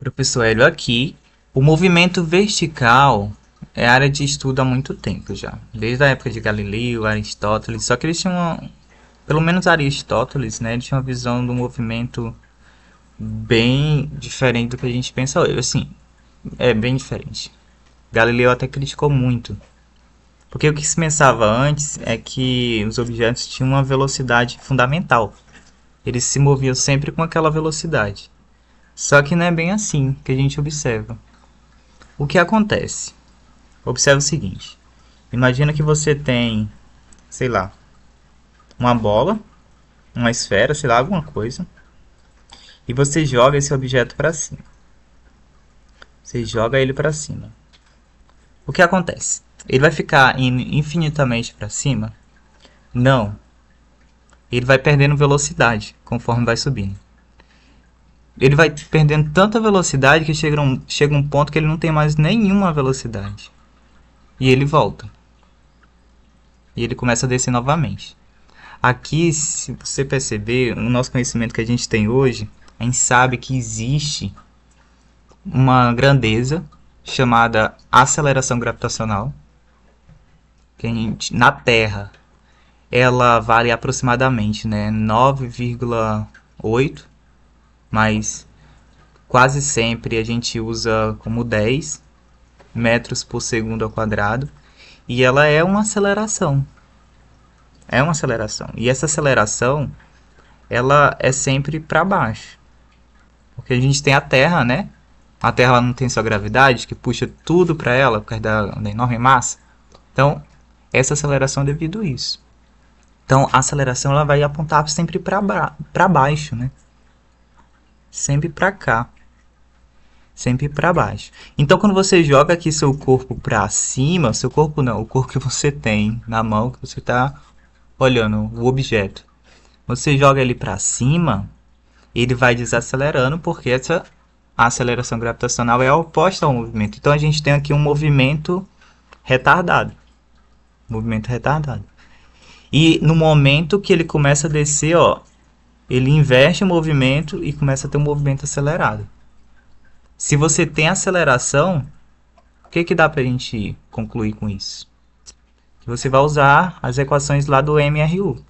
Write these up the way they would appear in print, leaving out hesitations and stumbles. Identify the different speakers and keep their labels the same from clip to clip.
Speaker 1: Professor Hélio aqui. O movimento vertical é área de estudo há muito tempo já. Desde a época de Galileu, Aristóteles. Só que eles tinham, pelo menos Aristóteles, né? Ele tinha uma visão do movimento bem diferente do que a gente pensa hoje. Assim, é bem diferente. Galileu até criticou muito. Porque o que se pensava antes é que os objetos tinham uma velocidade fundamental. Eles se moviam sempre com aquela velocidade. Só que não é bem assim que a gente observa. O que acontece? Observe o seguinte. Imagina que você tem, sei lá, uma bola, uma esfera, sei lá, alguma coisa, e você joga esse objeto para cima. Você joga ele para cima. O que acontece? Ele vai ficar indo infinitamente para cima? Não. Ele vai perdendo velocidade conforme vai subindo. Ele vai perdendo tanta velocidade que chega um ponto que ele não tem mais nenhuma velocidade. E ele volta. E ele começa a descer novamente. Aqui, se você perceber, o nosso conhecimento que a gente tem hoje, a gente sabe que existe uma grandeza chamada aceleração gravitacional, que na Terra ela vale aproximadamente, né, 9,8, mas quase sempre a gente usa como 10 metros por segundo ao quadrado, e ela é uma aceleração. É uma aceleração. E essa aceleração, ela é sempre para baixo. Porque a gente tem a Terra, né? A Terra ela não tem sua gravidade, que puxa tudo para ela por causa da enorme massa. Então, essa aceleração é devido a isso. Então, a aceleração ela vai apontar sempre para baixo, né? Sempre para cá. Sempre para baixo. Então, quando você joga aqui seu corpo para cima, seu corpo não, o corpo que você tem na mão, que você está olhando o objeto, você joga ele para cima, ele vai desacelerando porque essa aceleração gravitacional é oposta ao movimento. Então a gente tem aqui um movimento retardado. Movimento retardado. E no momento que ele começa a descer, ó, ele inverte o movimento e começa a ter um movimento acelerado. Se você tem aceleração, o que dá para a gente concluir com isso? Que você vai usar as equações lá do MRU.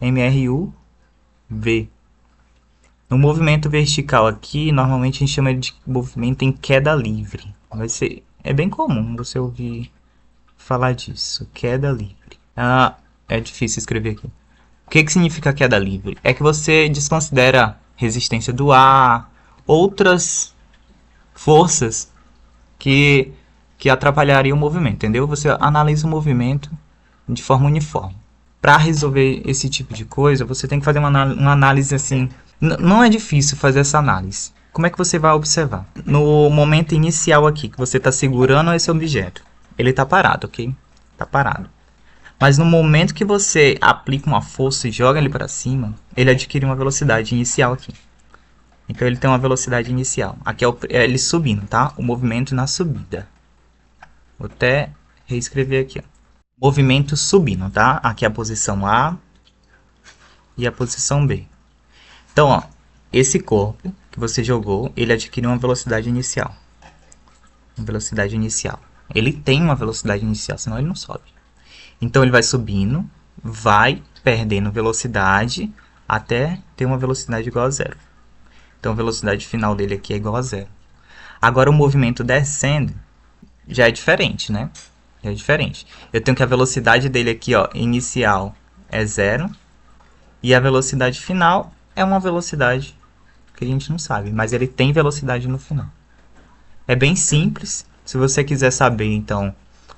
Speaker 1: MRU V. No movimento vertical aqui, normalmente a gente chama de movimento em queda livre. É bem comum você ouvir falar disso, queda livre. Ah, é difícil escrever aqui. O que significa queda livre? É que você desconsidera resistência do ar, outras forças que atrapalhariam o movimento, entendeu? Você analisa o movimento de forma uniforme. Para resolver esse tipo de coisa, você tem que fazer uma análise assim. Não é difícil fazer essa análise. Como é que você vai observar? No momento inicial aqui, que você está segurando esse objeto, ele está parado, ok? Está parado. Mas no momento que você aplica uma força e joga ele para cima, ele adquire uma velocidade inicial aqui. Então ele tem uma velocidade inicial. Aqui é ele subindo, tá? O movimento na subida. Vou até reescrever aqui, ó. Movimento subindo, tá? Aqui é a posição A e a posição B. Então, ó, esse corpo que você jogou, ele adquiriu uma velocidade inicial. Uma velocidade inicial. Ele tem uma velocidade inicial, senão ele não sobe. Então ele vai subindo, vai perdendo velocidade até ter uma velocidade igual a zero. Então a velocidade final dele aqui é igual a zero. Agora o movimento descendo já é diferente, né? Já é diferente. Eu tenho que a velocidade dele aqui, ó, inicial é zero. E a velocidade final é uma velocidade que a gente não sabe, mas ele tem velocidade no final. É bem simples. Se você quiser saber, então,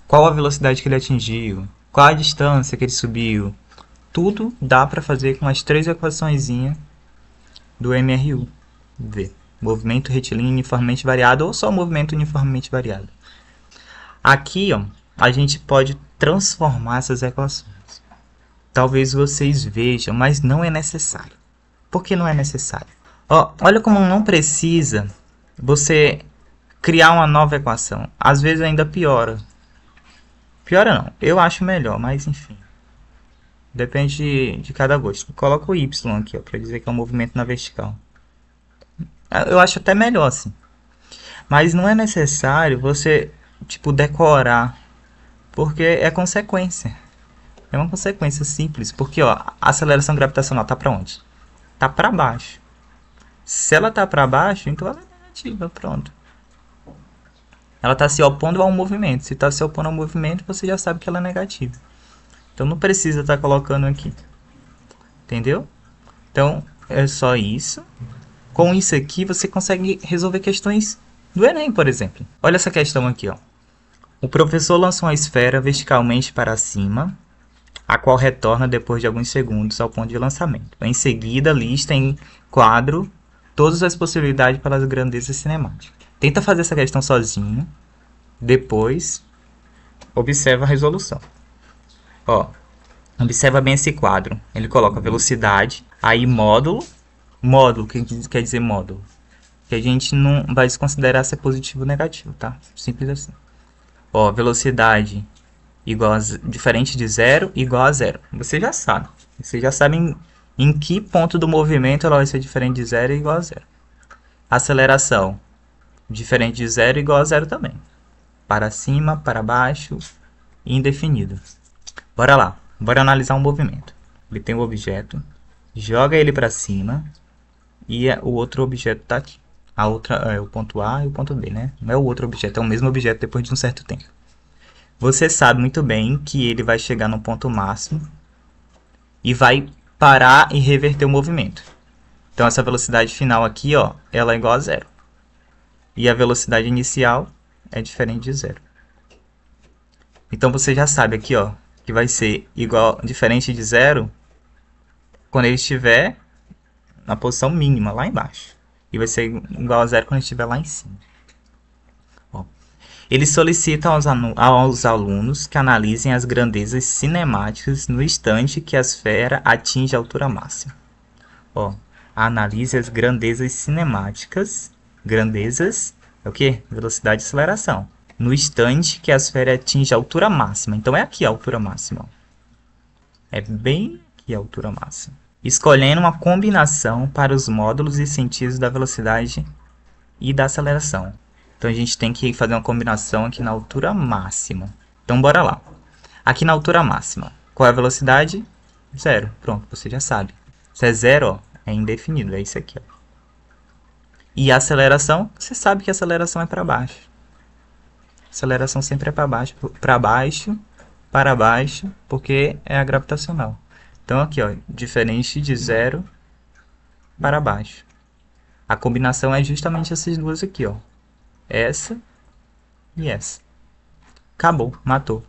Speaker 1: qual a velocidade que ele atingiu, qual a distância que ele subiu, tudo dá para fazer com as três equaçõezinhas do MRU. V. Movimento retilíneo uniformemente variado ou só movimento uniformemente variado. Aqui, ó, a gente pode transformar essas equações. Talvez vocês vejam, mas não é necessário. Por que não é necessário? Ó, olha como não precisa você criar uma nova equação. Às vezes ainda piora. Piora não, eu acho melhor, mas enfim. Depende de cada gosto. Coloca o Y aqui, para dizer que é um movimento na vertical. Eu acho até melhor assim. Mas não é necessário você, tipo, decorar, porque é consequência. É uma consequência simples, porque ó, a aceleração gravitacional tá para onde? Tá para baixo. Se ela tá para baixo, então ela é negativa, pronto. Ela está se opondo ao movimento. Se está se opondo ao movimento, você já sabe que ela é negativa. Então não precisa estar colocando aqui. Entendeu? Então é só isso. Com isso aqui você consegue resolver questões do Enem, por exemplo. Olha essa questão aqui, ó. O professor lança uma esfera verticalmente para cima, a qual retorna depois de alguns segundos ao ponto de lançamento. Em seguida, lista em quadro todas as possibilidades para as grandezas cinemáticas. Tenta fazer essa questão sozinho. Depois, observa a resolução. Ó, observa bem esse quadro. Ele coloca velocidade, aí módulo. Módulo, o que quer dizer módulo? Que a gente não vai desconsiderar se é positivo ou negativo, tá? Simples assim. Ó, velocidade igual a, diferente de zero, igual a zero. Você já sabe. Você já sabe em que ponto do movimento ela vai ser diferente de zero e igual a zero. Aceleração, diferente de zero igual a zero também. Para cima, para baixo, indefinido. Bora lá, bora analisar um movimento. Ele tem um objeto, joga ele para cima e o outro objeto está aqui. A outra é o ponto A e o ponto B, né? Não é o outro objeto, é o mesmo objeto depois de um certo tempo. Você sabe muito bem que ele vai chegar no ponto máximo e vai parar e reverter o movimento. Então essa velocidade final aqui, ó, ela é igual a zero. E a velocidade inicial é diferente de zero. Então você já sabe aqui, ó, que vai ser igual, diferente de zero quando ele estiver na posição mínima, lá embaixo. E vai ser igual a zero quando ele estiver lá em cima. Ó. Ele solicita aos alunos que analisem as grandezas cinemáticas no instante que a esfera atinge a altura máxima. Ó, analise as grandezas cinemáticas. Grandezas é o que? Velocidade e aceleração. No instante que a esfera atinge a altura máxima. Então é aqui a altura máxima. Ó. É bem aqui a altura máxima. Escolhendo uma combinação para os módulos e sentidos da velocidade e da aceleração. Então a gente tem que fazer uma combinação aqui na altura máxima. Então bora lá. Aqui na altura máxima, qual é a velocidade? Zero. Pronto, você já sabe. Se é zero, ó, é indefinido, é isso aqui. Ó. E a aceleração, você sabe que a aceleração é para baixo. A aceleração sempre é para baixo, porque é a gravitacional. Então aqui, ó, diferente de zero para baixo. A combinação é justamente essas duas aqui, ó. Essa e essa. Acabou, matou.